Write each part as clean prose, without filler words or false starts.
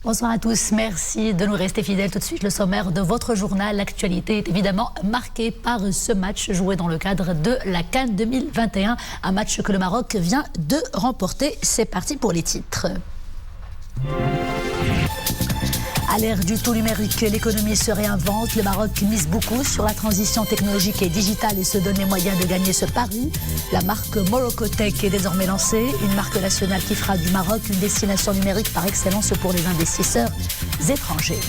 Bonsoir à tous, merci de nous rester fidèles. Tout de suite, le sommaire de votre journal. L'actualité est évidemment marquée par ce match joué dans le cadre de la CAN 2021. Un match que le Maroc vient de remporter. C'est parti pour les titres. À l'ère du tout numérique, l'économie se réinvente. Le Maroc mise beaucoup sur la transition technologique et digitale et se donne les moyens de gagner ce pari. La marque Morocotech est désormais lancée, une marque nationale qui fera du Maroc une destination numérique par excellence pour les investisseurs étrangers.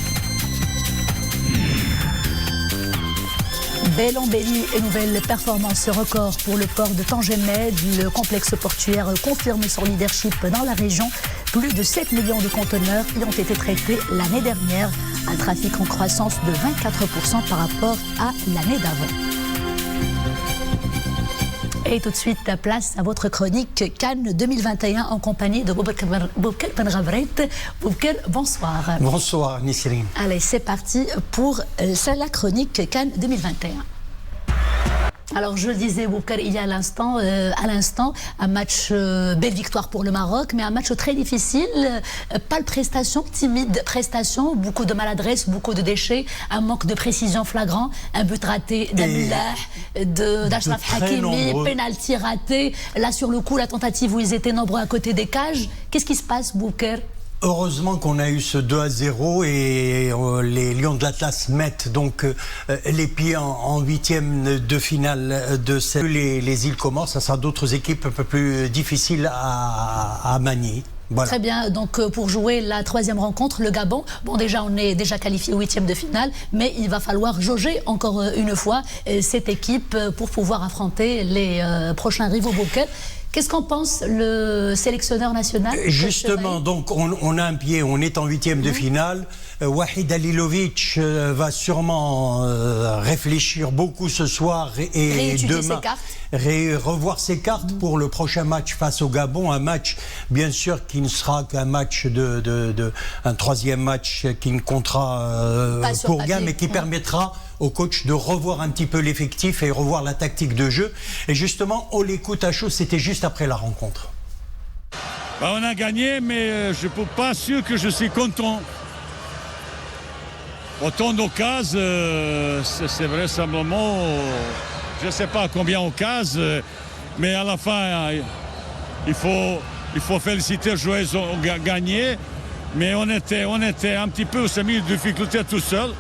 Belle embellie et nouvelle performance record pour le port de Tangemed. Le complexe portuaire confirme son leadership dans la région. Plus de 7 millions de conteneurs y ont été traités l'année dernière. Un trafic en croissance de 24% par rapport à l'année d'avant. Et tout de suite, place à votre chronique Cannes 2021 en compagnie de Boubacar Benravret. Boubacar, bonsoir. Bonsoir, Nisrine. Allez, c'est parti pour la chronique Cannes 2021. Alors, je le disais, Boubacar, il y a à l'instant, un match, belle victoire pour le Maroc, mais un match très difficile. Pas de prestation, timide prestation, beaucoup de maladresse, beaucoup de déchets, un manque de précision flagrant, un but raté d'Amillah, d'Achraf Hakimi, pénalty raté. Là, sur le coup, la tentative où ils étaient nombreux à côté des cages. Qu'est-ce qui se passe, Boubacar ? Heureusement qu'on a eu ce 2-0 et les Lions de l'Atlas mettent donc les pieds en huitième de finale de les îles Comores. Ça sera d'autres équipes un peu plus difficiles à manier. Voilà. Très bien, donc pour jouer la troisième rencontre, le Gabon, bon déjà on est déjà qualifié au huitième de finale, mais il va falloir jauger encore une fois cette équipe pour pouvoir affronter les prochains rivaux Boubacar. Qu'est-ce qu'en pense le sélectionneur national? Justement, donc on a un pied, on est en huitième de finale. Wahid Halilovic va sûrement réfléchir beaucoup ce soir et demain revoir ses cartes pour le prochain match face au Gabon. Un match, bien sûr, qui ne sera qu'un match un troisième match qui ne comptera pour gain, mais qui permettra au coach de revoir un petit peu l'effectif et revoir la tactique de jeu. Et justement, on l'écoute à chaud, c'était juste après la rencontre. On a gagné, mais je ne suis pas sûr que je suis content. Autant d'occasions, c'est vraisemblablement, je ne sais pas combien d'occasions, mais à la fin, il faut féliciter les joueurs qui ont gagné, mais on était un petit peu au mis de difficulté tout seul.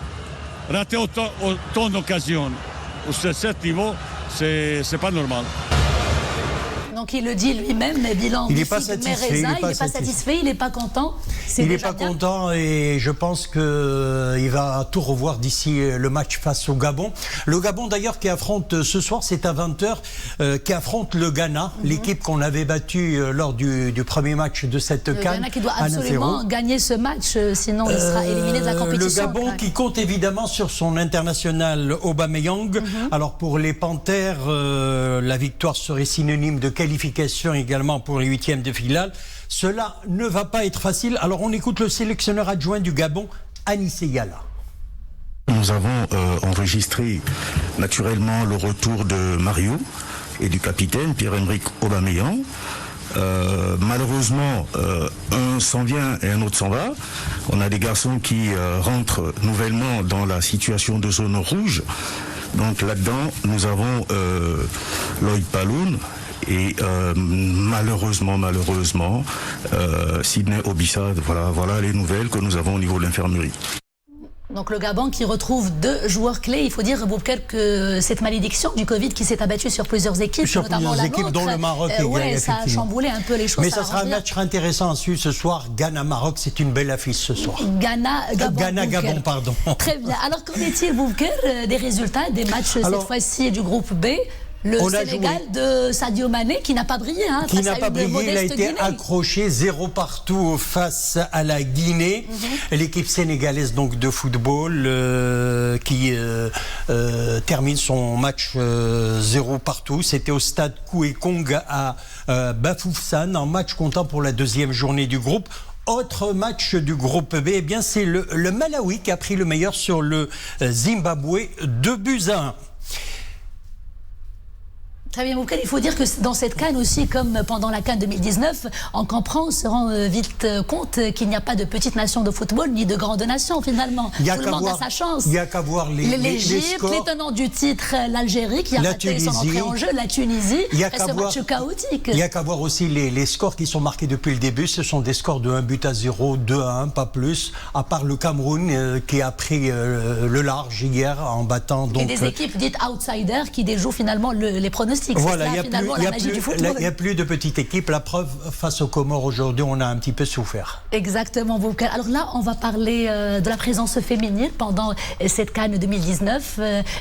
Rater autant d'occasions à ce niveau, c'est pas normal. Donc il le dit lui-même, mais bilan il n'est pas satisfait, il n'est pas content. Il n'est pas content et je pense qu'il va tout revoir d'ici le match face au Gabon. Le Gabon d'ailleurs qui affronte ce soir, c'est à 20h, qui affronte le Ghana, l'équipe qu'on avait battue lors du premier match de cette CAN. Le Ghana qui doit absolument gagner ce match, sinon il sera éliminé de la compétition. Le Gabon qui compte évidemment sur son international Aubameyang. Alors pour les Panthères, la victoire serait synonyme de qualification également pour les huitièmes de finale. Cela ne va pas être facile. Alors on écoute le sélectionneur adjoint du Gabon, Anissé Yala. Nous avons enregistré naturellement le retour de Mario et du capitaine Pierre-Emerick Aubameyang. Malheureusement, un s'en vient et un autre s'en va. On a des garçons qui rentrent nouvellement dans la situation de zone rouge. Donc là-dedans, nous avons Loïc Paloun et malheureusement, Sidney Obissa. Voilà les nouvelles que nous avons au niveau de l'infirmerie. Donc le Gabon qui retrouve 2 joueurs clés. Il faut dire, Boubacar, que cette malédiction du Covid qui s'est abattue sur plusieurs équipes, notamment la nôtre, dont le Maroc ça a chamboulé un peu les choses. Mais ça sera un match intéressant à suivre ce soir. Ghana-Maroc, c'est une belle affiche ce soir. Ghana-Gabon, pardon. Très bien. Alors qu'en est-il, Boubacar, des résultats des matchs cette fois-ci du groupe B? Le Sénégal de Sadio Mané qui n'a pas brillé. Qui n'a pas brillé, il a été accroché 0 partout face à la Guinée. L'équipe sénégalaise donc de football qui termine son match 0 partout. C'était au stade Koué-Kong à Bafoussam, en match comptant pour la deuxième journée du groupe. Autre match du groupe B, eh bien c'est le Malawi qui a pris le meilleur sur le Zimbabwe, 2-1. Très bien, Boubker. Il faut dire que dans cette CAN aussi, comme pendant la CAN 2019, on comprend, on se rend vite compte qu'il n'y a pas de petite nation de football ni de grande nation finalement. Tout le monde a sa chance. Il n'y a qu'à voir l'Égypte, les tenants du titre, l'Algérie qui a raté son entrée en jeu, la Tunisie, ce match chaotique. Il n'y a qu'à voir aussi les scores qui sont marqués depuis le début. Ce sont des scores de 1-0, 2-1, pas plus, à part le Cameroun qui a pris le large hier en battant. Donc, et des équipes dites outsiders qui déjouent finalement les pronostics. Voilà, il n'y a plus de petite équipe. La preuve, face aux Comores aujourd'hui, on a un petit peu souffert. Exactement, Boubker. Alors là, on va parler de la présence féminine pendant cette CAN 2019.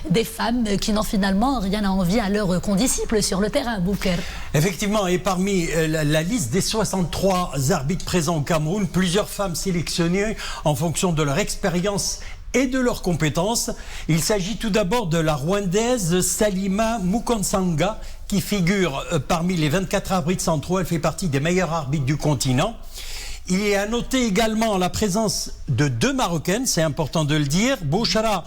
Des femmes qui n'ont finalement rien à envier à leurs condisciples sur le terrain, Boubker. Effectivement, et parmi la liste des 63 arbitres présents au Cameroun, plusieurs femmes sélectionnées en fonction de leur expérience et de leurs compétences. Il s'agit tout d'abord de la Rwandaise Salima Mukansanga, qui figure parmi les 24 arbitres centraux. Elle fait partie des meilleurs arbitres du continent. Il est à noter également la présence de 2 Marocaines, c'est important de le dire, Bouchara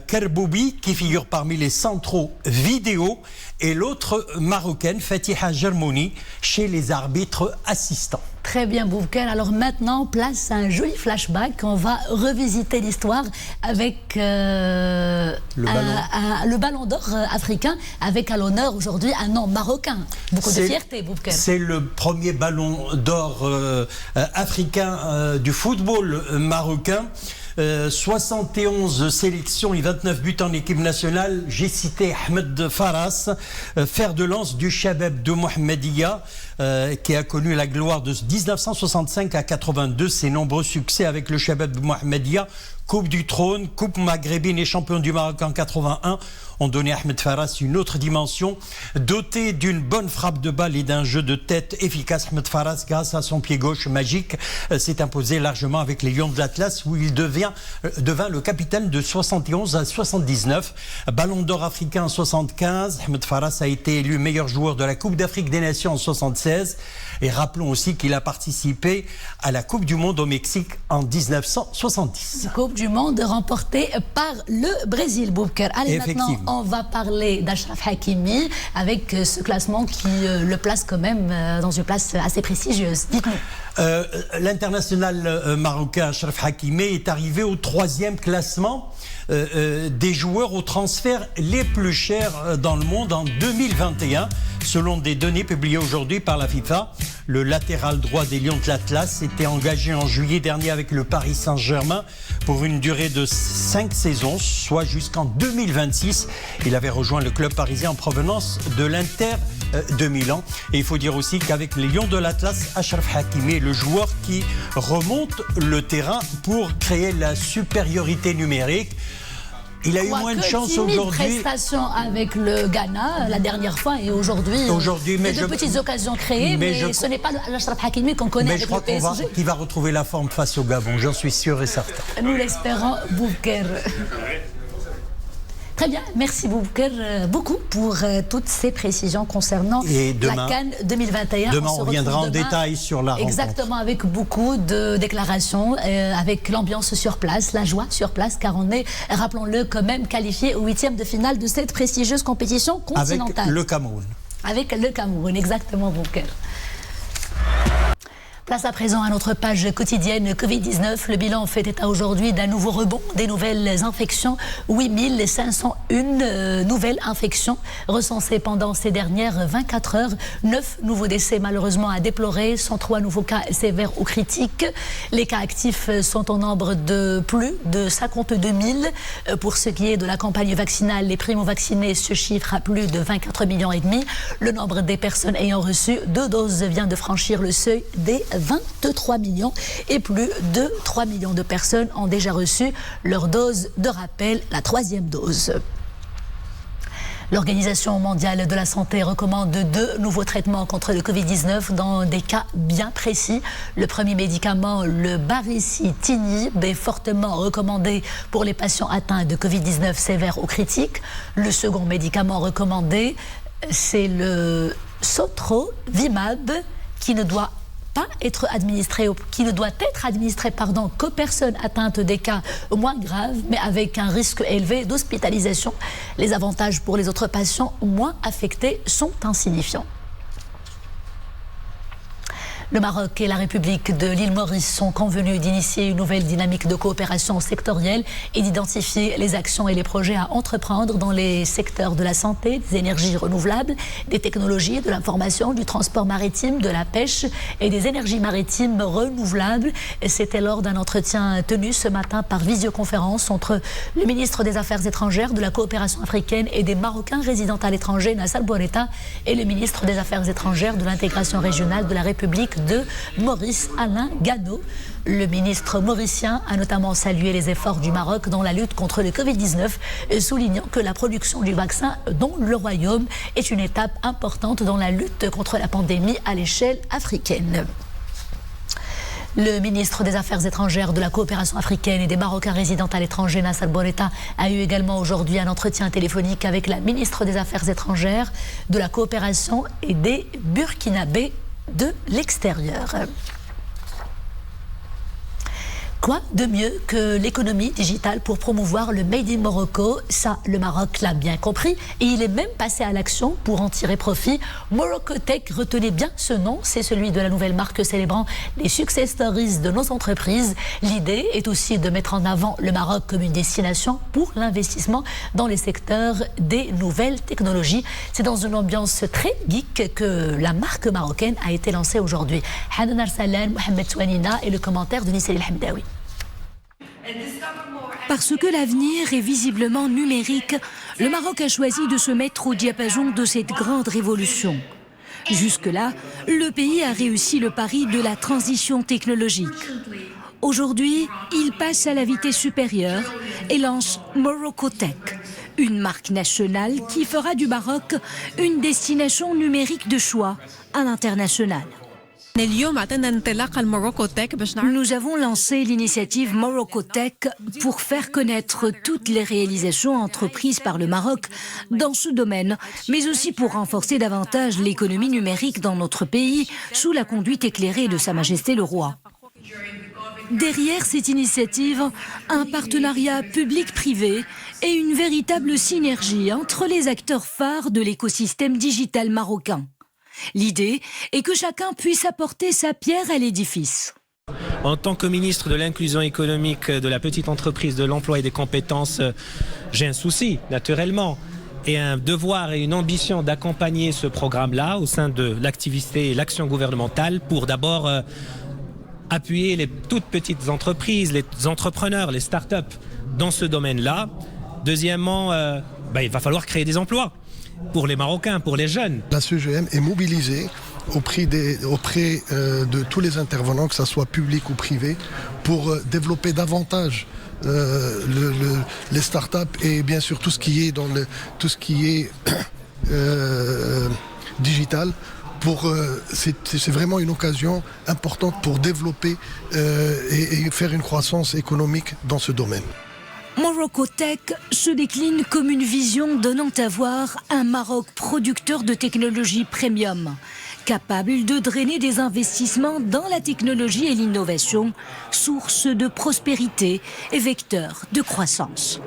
Kerboubi, qui figure parmi les centraux vidéo, et l'autre Marocaine, Fatiha Germouni, chez les arbitres assistants. Très bien, Boubker. Alors maintenant, place à un joli flashback. On va revisiter l'histoire avec le ballon d'or africain, avec à l'honneur aujourd'hui un nom marocain. Beaucoup de fierté, Boubker. C'est le premier ballon d'or africain du football marocain. 71 sélections et 29 buts en équipe nationale. J'ai cité Ahmed Faras, fer de lance du Chabab de Mohamedia, qui a connu la gloire de 1965 à 82, ses nombreux succès avec le Chabab de Mohamedia. Coupe du Trône, Coupe maghrébine et champion du Maroc en 81 ont donné à Ahmed Faras une autre dimension. Doté d'une bonne frappe de balle et d'un jeu de tête efficace, Ahmed Faras, grâce à son pied gauche magique, s'est imposé largement avec les Lions de l'Atlas, où il devint le capitaine de 71 à 79. Ballon d'or africain en 75, Ahmed Faras a été élu meilleur joueur de la Coupe d'Afrique des Nations en 76. Et rappelons aussi qu'il a participé à la Coupe du Monde au Mexique en 1970. Coupe du Monde remportée par le Brésil, Boubker. Allez, maintenant, on va parler d'Achraf Hakimi avec ce classement qui le place quand même dans une place assez prestigieuse. Dites-nous. L'international marocain Achraf Hakimi est arrivé au 3e classement des joueurs au transfert les plus chers dans le monde en 2021. Selon des données publiées aujourd'hui par la FIFA, le latéral droit des Lions de l'Atlas s'était engagé en juillet dernier avec le Paris Saint-Germain pour une durée de 5 saisons, soit jusqu'en 2026. Il avait rejoint le club parisien en provenance de l'Inter de Milan. Et il faut dire aussi qu'avec les Lions de l'Atlas, Achraf Hakimi est le joueur qui remonte le terrain pour créer la supériorité numérique. Il a eu moins de chance aujourd'hui. Prestation avec le Ghana la dernière fois et aujourd'hui, mais de petites occasions créées, mais ce n'est pas l'Achraf Hakimi qu'on connaît avec le PSG. Mais je crois qu'il va retrouver la forme face au Gabon, j'en suis sûr et certain. Nous l'espérons, Boubker. Très bien, merci beaucoup pour toutes ces précisions concernant la CAN 2021. Demain, on reviendra en détail sur la rencontre. Exactement, avec beaucoup de déclarations, avec l'ambiance sur place, la joie sur place, car on est, rappelons-le, quand même qualifié au 8e de finale de cette prestigieuse compétition continentale. Avec le Cameroun. Avec le Cameroun, exactement, Boubker. Place à présent à notre page quotidienne Covid-19. Le bilan fait état aujourd'hui d'un nouveau rebond, des nouvelles infections. 8501 nouvelles infections recensées pendant ces dernières 24 heures. 9 nouveaux décès malheureusement à déplorer, 103 nouveaux cas sévères ou critiques. Les cas actifs sont au nombre de plus de 52 000. Pour ce qui est de la campagne vaccinale, les primo-vaccinés se chiffrent à plus de 24,5 millions. Le nombre des personnes ayant reçu 2 doses vient de franchir le seuil des 23 millions et plus de 3 millions de personnes ont déjà reçu leur dose de rappel, la 3e dose. L'Organisation mondiale de la santé recommande 2 nouveaux traitements contre le Covid-19 dans des cas bien précis. Le premier médicament, le baricitinib, est fortement recommandé pour les patients atteints de Covid-19 sévère ou critique. Le second médicament recommandé, c'est le sotrovimab, qui ne doit qui ne doit être administré qu'aux personnes atteintes des cas moins graves, mais avec un risque élevé d'hospitalisation. Les avantages pour les autres patients moins affectés sont insignifiants. Le Maroc et la République de l'île Maurice sont convenus d'initier une nouvelle dynamique de coopération sectorielle et d'identifier les actions et les projets à entreprendre dans les secteurs de la santé, des énergies renouvelables, des technologies, de l'information, du transport maritime, de la pêche et des énergies maritimes renouvelables. C'était lors d'un entretien tenu ce matin par visioconférence entre le ministre des Affaires étrangères, de la coopération africaine et des Marocains résidant à l'étranger, Nassal Bourita, et le ministre des Affaires étrangères, de l'intégration régionale de la République de Maurice, Alain Gano. Le ministre mauricien a notamment salué les efforts du Maroc dans la lutte contre le Covid-19, soulignant que la production du vaccin dont le Royaume est une étape importante dans la lutte contre la pandémie à l'échelle africaine. Le ministre des Affaires étrangères, de la coopération africaine et des Marocains résidant à l'étranger, Nassal Bourita, a eu également aujourd'hui un entretien téléphonique avec la ministre des Affaires étrangères, de la coopération et des Burkinabés de l'extérieur. Quoi de mieux que l'économie digitale pour promouvoir le Made in Morocco? Ça, le Maroc l'a bien compris et il est même passé à l'action pour en tirer profit. Morocco Tech, retenez bien ce nom, c'est celui de la nouvelle marque célébrant les success stories de nos entreprises. L'idée est aussi de mettre en avant le Maroc comme une destination pour l'investissement dans les secteurs des nouvelles technologies. C'est dans une ambiance très geek que la marque marocaine a été lancée aujourd'hui. Hanan Arsalan, Mohamed Touanina et le commentaire de Nissel El-Hamdaoui. Parce que l'avenir est visiblement numérique, le Maroc a choisi de se mettre au diapason de cette grande révolution. Jusque-là, le pays a réussi le pari de la transition technologique. Aujourd'hui, il passe à la vitesse supérieure et lance Morocco Tech, une marque nationale qui fera du Maroc une destination numérique de choix à l'international. Nous avons lancé l'initiative Morocco Tech pour faire connaître toutes les réalisations entreprises par le Maroc dans ce domaine, mais aussi pour renforcer davantage l'économie numérique dans notre pays sous la conduite éclairée de Sa Majesté le Roi. Derrière cette initiative, un partenariat public-privé et une véritable synergie entre les acteurs phares de l'écosystème digital marocain. L'idée est que chacun puisse apporter sa pierre à l'édifice. En tant que ministre de l'inclusion économique, de la petite entreprise, de l'emploi et des compétences, j'ai un souci, naturellement, et un devoir et une ambition d'accompagner ce programme-là au sein de l'activité et l'action gouvernementale pour d'abord appuyer les toutes petites entreprises, les entrepreneurs, les start-up dans ce domaine-là. Deuxièmement, il va falloir créer des emplois pour les Marocains, pour les jeunes. La CEGM est mobilisée auprès de tous les intervenants, que ce soit public ou privé, pour développer davantage les startups et bien sûr tout ce qui est digital. C'est vraiment une occasion importante pour développer et faire une croissance économique dans ce domaine. Morocco Tech se décline comme une vision donnant à voir un Maroc producteur de technologies premium, capable de drainer des investissements dans la technologie et l'innovation, source de prospérité et vecteur de croissance.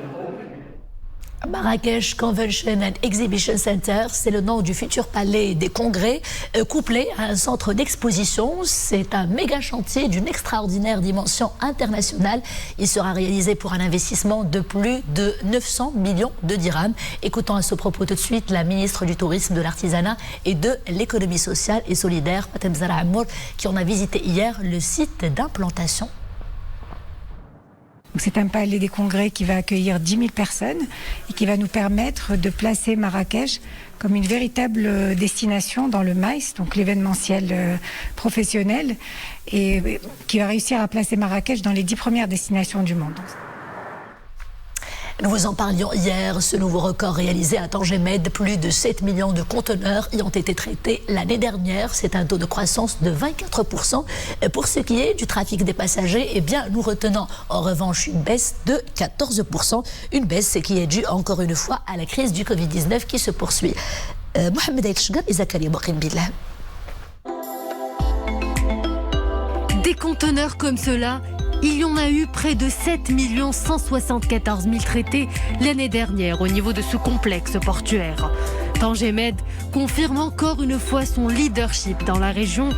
Marrakech Convention and Exhibition Center, c'est le nom du futur palais des congrès, couplé à un centre d'exposition. C'est un méga chantier d'une extraordinaire dimension internationale. Il sera réalisé pour un investissement de plus de 900 millions de dirhams. Écoutons à ce propos tout de suite la ministre du Tourisme, de l'Artisanat et de l'Économie sociale et solidaire, Fatem Zahra Amour, qui en a visité hier le site d'implantation. C'est un palais des congrès qui va accueillir 10 000 personnes et qui va nous permettre de placer Marrakech comme une véritable destination dans le MICE, donc l'événementiel professionnel, et qui va réussir à placer Marrakech dans les 10 premières destinations du monde. Nous vous en parlions hier, ce nouveau record réalisé à Tangemed, plus de 7 millions de conteneurs y ont été traités l'année dernière. C'est un taux de croissance de 24%. Pour ce qui est du trafic des passagers, eh bien, nous retenons en revanche une baisse de 14%. Une baisse qui est due encore une fois à la crise du Covid-19 qui se poursuit. Mohamed El Chgab et Zakaria Boukhine Billah. Des conteneurs comme cela, il y en a eu près de 7 174 000 traités l'année dernière au niveau de ce complexe portuaire. Tangemed confirme encore une fois son leadership dans la région,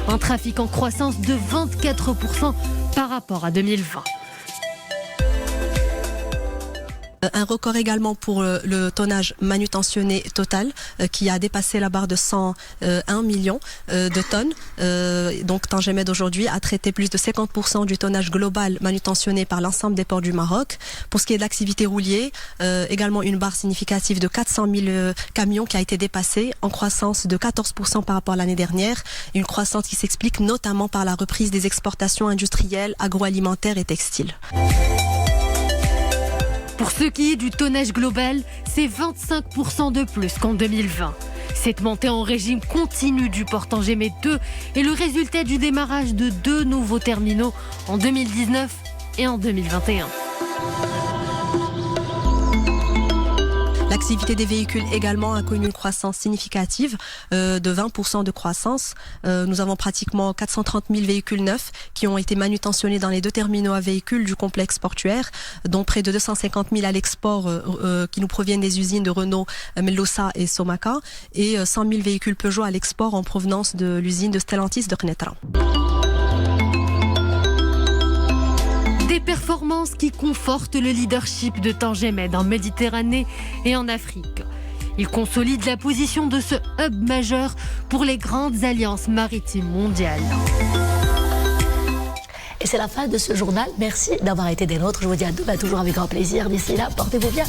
un trafic en croissance de 24% par rapport à 2020. Un record également pour le tonnage manutentionné total qui a dépassé la barre de 101 millions de tonnes. Donc Tangemed aujourd'hui a traité plus de 50% du tonnage global manutentionné par l'ensemble des ports du Maroc. Pour ce qui est de l'activité roulier, également une barre significative de 400 000 camions qui a été dépassée en croissance de 14% par rapport à l'année dernière. Une croissance qui s'explique notamment par la reprise des exportations industrielles, agroalimentaires et textiles. Pour ce qui est du tonnage global, c'est 25% de plus qu'en 2020. Cette montée en régime continu du port Tangemed 2 est le résultat du démarrage de 2 nouveaux terminaux en 2019 et en 2021. L'activité des véhicules également a connu une croissance significative de 20% de croissance. Nous avons pratiquement 430 000 véhicules neufs qui ont été manutentionnés dans les 2 terminaux à véhicules du complexe portuaire, dont près de 250 000 à l'export qui nous proviennent des usines de Renault, Mellosa et Somaka, et 100 000 véhicules Peugeot à l'export en provenance de l'usine de Stellantis de Knetra. Des performances qui confortent le leadership de Tangemed en Méditerranée et en Afrique. Il consolide la position de ce hub majeur pour les grandes alliances maritimes mondiales. Et c'est la fin de ce journal. Merci d'avoir été des nôtres. Je vous dis à demain, toujours avec grand plaisir. D'ici là, portez-vous bien.